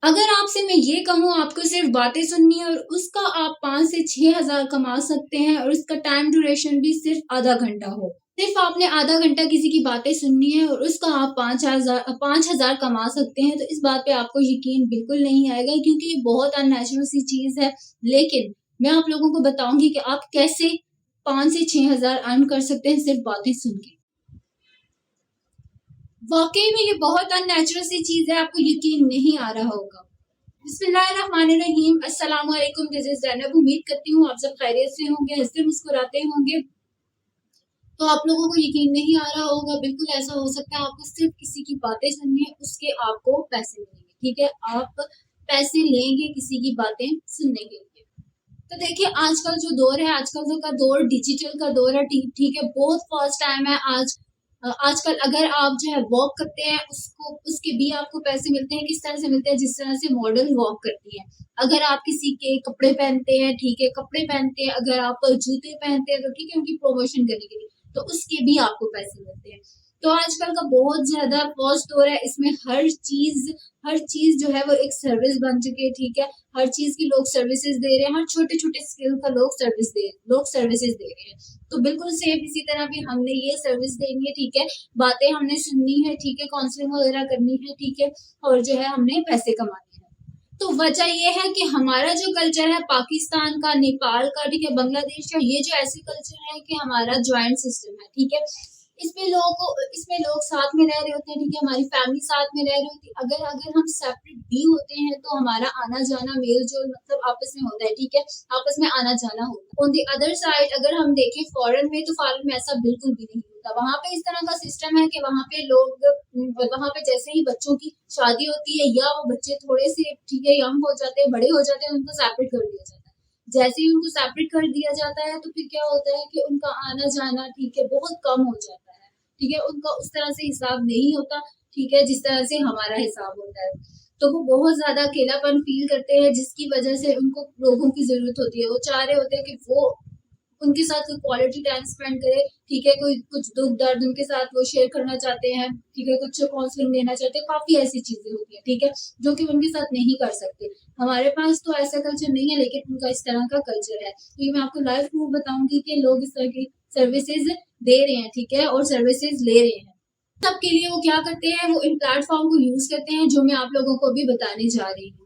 अगर आपसे मैं ये कहूँ आपको सिर्फ बातें सुननी है और उसका आप 5 से 6 हज़ार कमा सकते हैं और उसका टाइम ड्यूरेशन भी सिर्फ आधा घंटा हो। सिर्फ आपने आधा घंटा किसी की बातें सुननी है और उसका आप 5,000 कमा सकते हैं, तो इस बात पे आपको यकीन बिल्कुल नहीं आएगा क्योंकि ये बहुत अननेचुरल सी चीज़ है। लेकिन मैं आप लोगों को बताऊँगी कि आप कैसे 5 से 6 हज़ार अर्न कर सकते हैं सिर्फ बातें सुन के। वाक़ई में ये बहुत अननेचुरल सी चीज़ है, आपको यकीन नहीं आ रहा होगा। बिस्मिल्लाहिर्रहमानिर्रहीम, अस्सलाम वालेकुम, दिस इज़ ज़ैनब। उम्मीद करती हूँ आप सब खैरियत से होंगे, हँसते मुस्कुराते होंगे। तो आप लोगों को यकीन नहीं आ रहा होगा, बिल्कुल ऐसा हो सकता है आपको सिर्फ़ किसी की बातें सुननी है, उसके आपको पैसे मिलेंगे, ठीक है? आप पैसे लेंगे किसी की बातें सुनने के लिए। तो देखिए आजकल जो दौर है, आजकल का दौर डिजिटल का दौर है, ठीक है? बहुत फ़ास्ट टाइम है आजकल अगर आप जो है वॉक करते हैं उसके भी आपको पैसे मिलते हैं, किस तरह से मिलते हैं? जिस तरह से मॉडल वॉक करती है। अगर आप किसी के कपड़े पहनते हैं, ठीक है? कपड़े पहनते हैं, अगर आप जूते पहनते हैं तो ठीक है, उनकी प्रमोशन करने के लिए, तो उसके भी आपको पैसे मिलते हैं। तो आजकल का बहुत ज़्यादा फ़ास्ट दौर है, इसमें हर चीज़ जो है वो एक सर्विस बन चुकी है, ठीक है? हर चीज़ की लोग सर्विसेज़ दे रहे हैं, हर छोटे-छोटे स्किल का लोग सर्विसेज़ दे रहे हैं। तो बिल्कुल सेम इसी तरह भी हमने ये सर्विस देनी है, ठीक है? बातें हमने सुननी है, ठीक है? काउंसलिंग वगैरह करनी है, ठीक है? और जो है हमने पैसे कमाने हैं। तो वजह ये है कि हमारा जो कल्चर है पाकिस्तान का, नेपाल का, ठीक है? बांग्लादेश का, ये जो ऐसे कल्चर है कि हमारा जॉइंट सिस्टम है, ठीक है? इसमें लोग साथ में रह रहे होते हैं, ठीक है? हमारी फैमिली साथ में रह रही होती है। अगर अगर हम सेपरेट भी होते हैं तो हमारा आना-जाना, मेल-जोल मतलब आपस में होता है, ठीक है? आपस में आना-जाना होता है। ऑन द अदर साइड अगर हम देखें फॉरेन में ऐसा बिल्कुल भी नहीं होता। वहाँ पे इस तरह का सिस्टम है कि वहाँ पे जैसे ही बच्चों की शादी होती है या वो बच्चे थोड़े से ठीक है यंग हो जाते हैं, बड़े हो जाते हैं, उनको सेपरेट कर दिया जाता है। जैसे ही उनको सेपरेट कर दिया जाता है तो फिर क्या होता है कि उनका आना-जाना ठीक है बहुत कम हो जाता है, ठीक है? उनका उस तरह से हिसाब नहीं होता, ठीक है? जिस तरह से हमारा हिसाब होता है। तो वो बहुत ज़्यादा अकेलापन फ़ील करते हैं जिसकी वज़ह से उनको लोगों की ज़रूरत होती है। वो चाह रहे होते हैं कि वो उनके साथ कोई क्वालिटी टाइम स्पेंड करे, ठीक है? कोई कुछ दुःख-दर्द उनके साथ वो शेयर करना चाहते हैं, ठीक है? कुछ काउंसलिंग देना चाहते हैं, काफ़ी ऐसी चीज़ें होती हैं, ठीक है? जो कि वो उनके साथ नहीं कर सकते। हमारे पास तो ऐसा कल्चर नहीं है लेकिन उनका इस तरह का कल्चर है। तो ये मैं आपको लाइव प्रूफ बताऊँगी कि लोग इस तरह की सर्विसेज़ दे रहे हैं, ठीक है? और सर्विसेज़ ले रहे हैं। सबके लिए वो क्या करते हैं, वो इन प्लेटफ़ॉर्म को यूज़ करते हैं जो मैं आप लोगों को अभी बताने जा रही हूँ।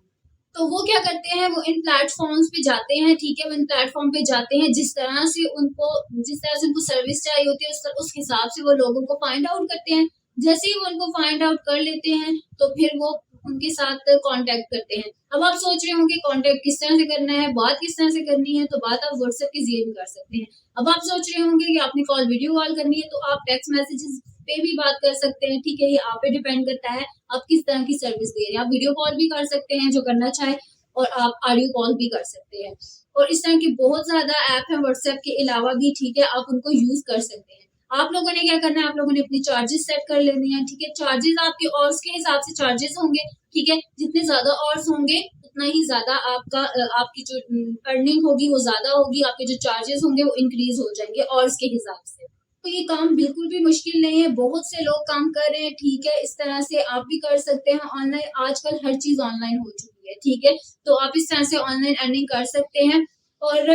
तो वो क्या करते हैं, वो इन प्लेटफ़ॉर्म्स पे जाते हैं, ठीक है? वो इन प्लेटफ़ॉर्म पे जाते हैं जिस तरह से उनको सर्विस चाहिए होती है उस हिसाब से वो लोगों को फाइंड आउट करते हैं। जैसे ही वो उनको फाइंड आउट कर लेते हैं, तो फिर वो उनके साथ कॉन्टैक्ट करते हैं। अब आप सोच रहे होंगे कॉन्टैक्ट किस तरह से करना है, बात किस तरह से करनी है, तो बात आप व्हाट्सएप के ज़रिए भी कर सकते हैं। अब आप सोच रहे होंगे कि आपने वीडियो कॉल करनी है, तो आप टेक्स्ट मैसेजेस पे भी बात कर सकते हैं, ठीक है? ये आप पे डिपेंड करता है, आप किस तरह की सर्विस दे रहे हैं। आप वीडियो कॉल भी कर सकते हैं, जो करना चाहें और आप ऑडियो कॉल भी कर सकते हैं। और इस तरह के बहुत ज़्यादा ऐप हैं व्हाट्सएप के अलावा भी, ठीक है? आप उनको यूज़ कर सकते हैं। आप लोगों ने क्या करना है, आप लोगों ने अपनी चार्जेस सेट कर लेने हैं, ठीक है? चार्जेस आपके ऑर्स के हिसाब से चार्जेस होंगे, ठीक है? जितने ज़्यादा ऑर्स होंगे, उतना ही ज़्यादा आपकी जो अर्निंग होगी वो ज़्यादा होगी, आपके जो चार्जेस होंगे वो इंक्रीज़ हो जाएँगे ऑर्स के हिसाब से। तो ये काम बिल्कुल भी मुश्किल नहीं है, बहुत से लोग काम कर रहे हैं, ठीक है? इस तरह से आप भी कर सकते हैं ऑनलाइन आजकल हर चीज़ ऑनलाइन हो चुकी है, ठीक है? तो आप इस तरह से ऑनलाइन अर्निंग कर सकते हैं और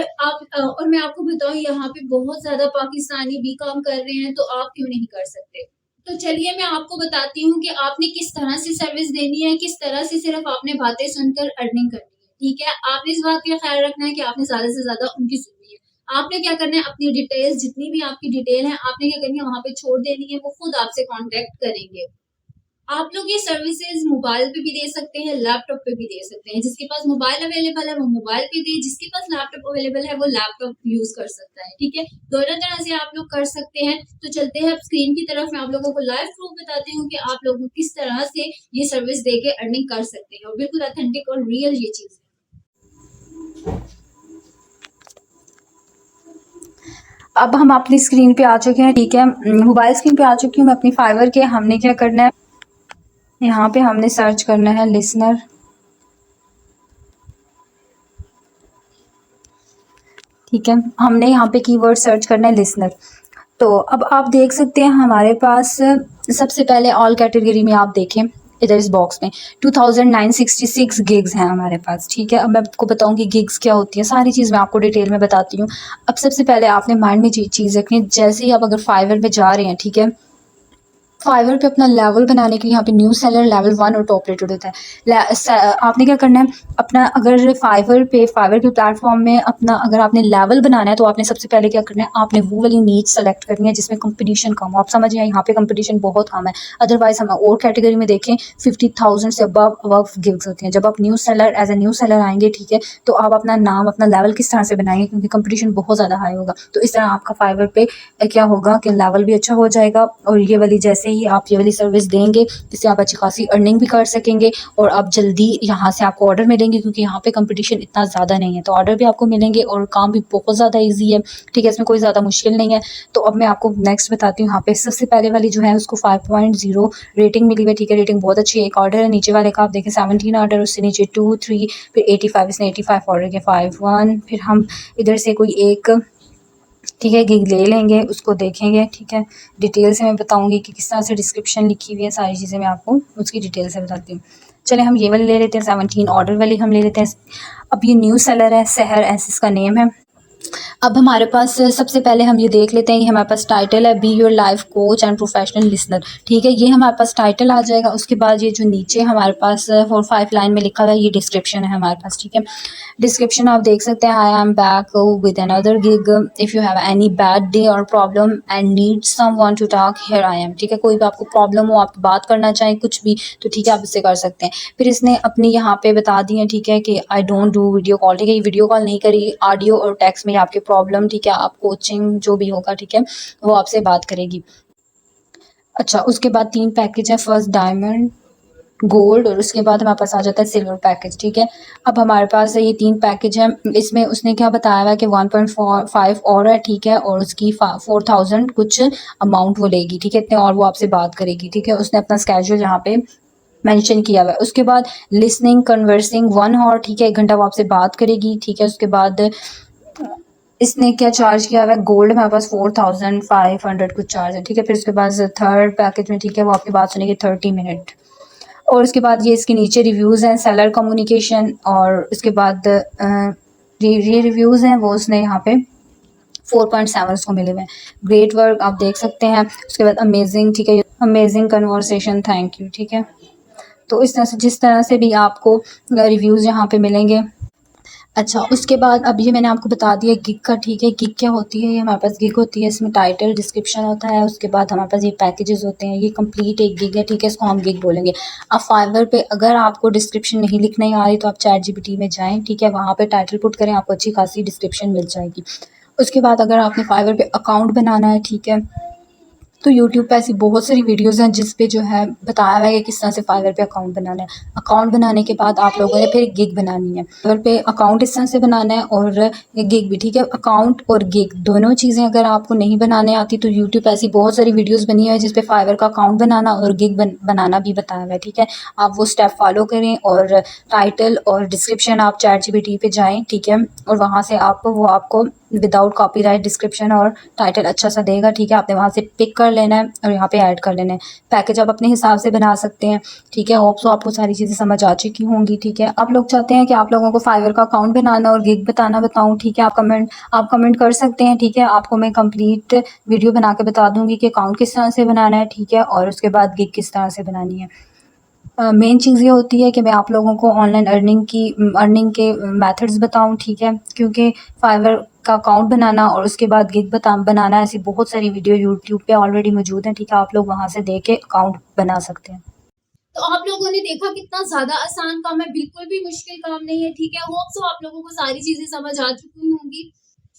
मैं आपको बताऊँ यहाँ पे बहुत ज़्यादा पाकिस्तानी भी काम कर रहे हैं, तो आप क्यों नहीं कर सकते? तो चलिए मैं आपको बताती हूँ कि आपने किस तरह से सर्विस देनी है, किस तरह से सिर्फ़ आपने बातें सुनकर अर्निंग करनी है, ठीक है? आपने इस बात का ख़्याल रखना है कि आपने ज़्यादा से ज़्यादा उनकी सुननी है। आपने क्या करना है अपनी डिटेल्स जितनी भी आपकी डिटेल है, आपने क्या करनी है वहाँ पे छोड़ देनी है, वो खुद आपसे कॉन्टैक्ट करेंगे। आप लोग ये सर्विसेज़ मोबाइल पे भी दे सकते हैं, लैपटॉप पे भी दे सकते हैं। जिसके पास मोबाइल अवेलेबल है वो मोबाइल पे दे, जिसके पास लैपटॉप अवेलेबल है वो लैपटॉप यूज़ कर सकता है, ठीक है? दोनों तरह से आप लोग कर सकते हैं। तो चलते हैं अब स्क्रीन की तरफ, मैं आप लोगों को लाइव प्रूफ बताती हूँ कि आप लोग किस तरह से ये सर्विस देके अर्निंग कर सकते हैं और बिल्कुल ऑथेंटिक और रियल ये चीज़ है। अब हम अपनी स्क्रीन पे आ चुके हैं, ठीक है? मोबाइल स्क्रीन पे आ चुकी हूँ मैं अपनी फाइवर के। हमने क्या करना है, यहाँ पे हमने सर्च करना है लिसनर, ठीक है? हमने यहाँ पे कीवर्ड सर्च करना है लिसनर। तो अब आप देख सकते हैं हमारे पास सबसे पहले ऑल कैटेगरी में आप देखें, इधर इस बॉक्स में 2966 गिग्स हैं हमारे पास, ठीक है। अब मैं आपको बताऊंगी गिग्स क्या होती है, सारी चीज़ मैं आपको डिटेल में बताती हूँ। अब सबसे पहले आपने माइंड में चीज़ रखनी है, जैसे ही आप अगर फाइवर पे जा रहे हैं, ठीक है, फाइवर पे अपना लेवल बनाने के लिए यहाँ पे न्यू सेलर लेवल 1 और टॉप रेटेड होता है। आपने क्या करना है, अपना अगर फाइवर के प्लेटफॉर्म में अपना अगर आपने लेवल बनाना है तो आपने सबसे पहले क्या करना है, आपने वो वाली नीच सेलेक्ट करनी है जिसमें कंपटीशन कम हो। आप समझ रहे हैं, यहाँ पे कंपटीशन बहुत कम है। अदरवाइज हम और कैटेगरी में देखें 50,000 से अबव गिग्स होती हैं। जब आप new seller as a new seller आएंगे, ठीक है, तो आप अपना नाम अपना लेवल किस तरह से बनाएंगे, क्योंकि कंपटीशन बहुत ज़्यादा हाई होगा। तो इस तरह आपका फाइवर पे क्या होगा कि लेवल भी अच्छा हो जाएगा, और ये वाली जैसे ही आप ये वाली सर्विस देंगे, इससे आप अच्छी खासी अर्निंग भी कर सकेंगे, और आप जल्दी यहाँ से आपको ऑर्डर मिलेंगे, क्योंकि यहाँ पे कंपटीशन इतना ज़्यादा नहीं है, तो ऑर्डर भी आपको मिलेंगे और काम भी बहुत ज़्यादा ईजी है, ठीक है, इसमें कोई ज़्यादा मुश्किल नहीं है। तो अब मैं आपको नेक्स्ट बताती हूँ। यहाँ पे सबसे पहले वाली जो है उसको 5.0 रेटिंग मिली हुई है, ठीक है, रेटिंग बहुत अच्छी है। एक ऑर्डर है, नीचे वाले का आप देखें 17 ऑर्डर, उससे नीचे 2, 3, फिर 85, इसने 85 ऑर्डर किया, 5, 1, फिर हम इधर से कोई एक, ठीक है, गिग ले लेंगे, उसको देखेंगे, ठीक है। डिटेल से मैं बताऊंगी कि किस तरह से डिस्क्रिप्शन लिखी हुई है, सारी चीज़ें मैं आपको उसकी डिटेल से बताती हूँ। चले हम ये वाली ले लेते हैं, 17 ऑर्डर वाली हम ले लेते हैं। अब ये न्यू सेलर है, सहर ऐसे इसका नेम है। अब हमारे पास सबसे पहले हम ये देख लेते हैं, ये हमारे पास टाइटल है, be your life coach and professional listener, ठीक है, ये हमारे पास टाइटल आ जाएगा। उसके बाद ये जो नीचे हमारे पास 4-5 लाइन में लिखा हुआ है, ये डिस्क्रिप्शन है हमारे पास, ठीक है। डिस्क्रिप्शन आप देख सकते हैं, I am back with another gig, if you have any bad day और problem and need someone to talk, here I am, ठीक है। कोई भी आपको प्रॉब्लम हो, आप बात करना चाहें कुछ भी, तो ठीक है, आप इससे कर सकते हैं। फिर इसने अपनी यहाँ पे बता दी है, ठीक है, कि I don't do video call, ठीक है, ये वीडियो कॉल नहीं करी, ऑडियो और टेक्स्ट में आपके प्रॉब्लम, ठीक है, आप कोचिंग जो भी होगा, ठीक है, वो आपसे बात करेगी। अच्छा, उसके बाद 3 पैकेज है, फर्स्ट डायमंड, गोल्ड, और उसके बाद हमारे पास आ जाता है सिल्वर पैकेज, ठीक है। अब हमारे पास ये 3 पैकेज हैं, इसमें उसने क्या बताया हुआ है कि 1.5 और है, ठीक है, और उसकी 4000 कुछ अमाउंट वो लेगी, ठीक है, इतने और वो आपसे बात करेगी, ठीक है। उसने अपना स्केड्यूल यहाँ पे मेंशन किया हुआ है। उसके बाद लिसनिंग कन्वर्सिंग 1 और, ठीक है, 1 घंटा वो आपसे बात करेगी, ठीक है। उसके बाद इसने क्या चार्ज किया हुआ है, गोल्ड हमारे पास 4500 कुछ चार्ज है, ठीक है। फिर उसके बाद थर्ड पैकेज में, ठीक है, वो आपकी बात सुनेगी 30 मिनट, और उसके बाद ये इसके नीचे रिव्यूज़ हैं, सेलर कम्युनिकेशन, और उसके बाद ये रिव्यूज़ हैं वो उसने यहाँ पे 4.7 उसको मिले हुए हैं। ग्रेट वर्क आप देख सकते हैं। उसके बाद अमेजिंग, ठीक है, अमेजिंग कन्वर्सेशन, थैंक यू, ठीक है। तो इस तरह से जिस तरह से भी आपको रिव्यूज़ यहाँ पे मिलेंगे। अच्छा, उसके बाद अब ये मैंने आपको बता दिया गिग का, ठीक है। गिग क्या होती है, ये हमारे पास गिग होती है, इसमें टाइटल डिस्क्रिप्शन होता है, उसके बाद हमारे पास ये पैकेजेस होते हैं, ये कंप्लीट एक गिग है, ठीक है, इसको हम गिग बोलेंगे। अब फाइवर पे अगर आपको डिस्क्रिप्शन नहीं लिखने आ रही तो आप चैट जीपीटी में जाएँ, ठीक है, वहाँ पे टाइटल पुट करें, आपको अच्छी खासी डिस्क्रिप्शन मिल जाएगी। उसके बाद अगर आपने फाइवर पे अकाउंट बनाना है, ठीक है, तो यूट्यूब पे ऐसी बहुत सारी वीडियोज़ हैं जिस पे जो है बताया हुआ है कि किस तरह से फाइवर पे अकाउंट बनाना है। अकाउंट बनाने के बाद आप लोगों ने फिर गिग बनानी है। फाइवर पे अकाउंट इस तरह से बनाना है और गिग भी, ठीक है। अकाउंट और गिग दोनों चीज़ें अगर आपको नहीं बनाने आती तो यूट्यूब पे ऐसी बहुत सारी वीडियोज़ बनी हुई है जिस पे फाइवर का अकाउंट बनाना और गिग बनाना भी बताया हुआ है, ठीक है। आप वो स्टेप फॉलो करें और टाइटल और डिस्क्रिप्शन आप चैट जीपीटी पे जाएँ, ठीक है, और वहाँ से आपको विदाउट कॉपीराइट डिस्क्रिप्शन और टाइटल अच्छा सा देगा, ठीक है। आपने वहाँ से पिक कर लेना है और यहाँ पे ऐड कर लेना है। पैकेज आप अपने हिसाब से बना सकते हैं, ठीक है। होप सो आपको सारी चीज़ें समझ आ चुकी होंगी, ठीक है। आप लोग चाहते हैं कि आप लोगों को फाइवर का अकाउंट बनाना और गिग बताऊँ, ठीक है, आप कमेंट कर सकते हैं, ठीक है। आपको मैं कंप्लीट वीडियो बना के बता दूँगी कि अकाउंट किस तरह से बनाना है, ठीक है, और उसके बाद गिग किस तरह से बनानी है। मेन चीज़ ये होती है कि मैं आप लोगों को ऑनलाइन अर्निंग के मेथड्स बताऊं, ठीक है, क्योंकि फाइवर का अकाउंट बनाना और उसके बाद गिग बनाना ऐसी बहुत सारी वीडियो यूट्यूब पे ऑलरेडी मौजूद हैं, ठीक है। आप लोग वहां से देख के अकाउंट बना सकते हैं। तो आप लोगों ने देखा कितना ज्यादा आसान काम है, बिल्कुल भी मुश्किल काम नहीं है, ठीक है। होप सो आप लोगों को सारी चीजें समझ आ चुकी होंगी।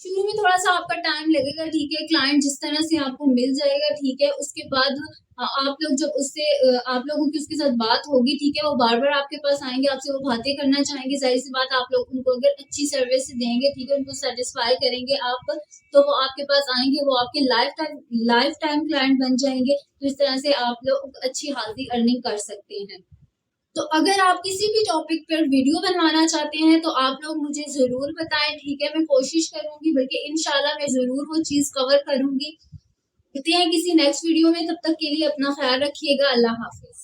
शुरू में थोड़ा सा आपका टाइम लगेगा, ठीक है, क्लाइंट जिस तरह से आपको मिल जाएगा, ठीक है, उसके बाद आप लोग जब उससे आप लोगों की उसके साथ बात होगी, ठीक है, वो बार बार आपके पास आएंगे, आपसे वो बातें करना चाहेंगे। जाहिर सी बात, आप लोग उनको अगर अच्छी सर्विस देंगे, ठीक है, उनको सेटिस्फाई करेंगे आप, तो वो आपके पास आएंगे, वो आपके लाइफ टाइम क्लाइंट बन जाएंगे। तो इस तरह से आप लोग अच्छी खासी अर्निंग कर सकते हैं। तो अगर आप किसी भी टॉपिक पर वीडियो बनवाना चाहते हैं तो आप लोग मुझे ज़रूर बताएं, ठीक है। मैं कोशिश करूंगी, बल्कि इंशाल्लाह मैं ज़रूर वो चीज़ कवर करूंगी। मिलते हैं किसी नेक्स्ट वीडियो में, तब तक के लिए अपना ख्याल रखिएगा। अल्लाह हाफिज़।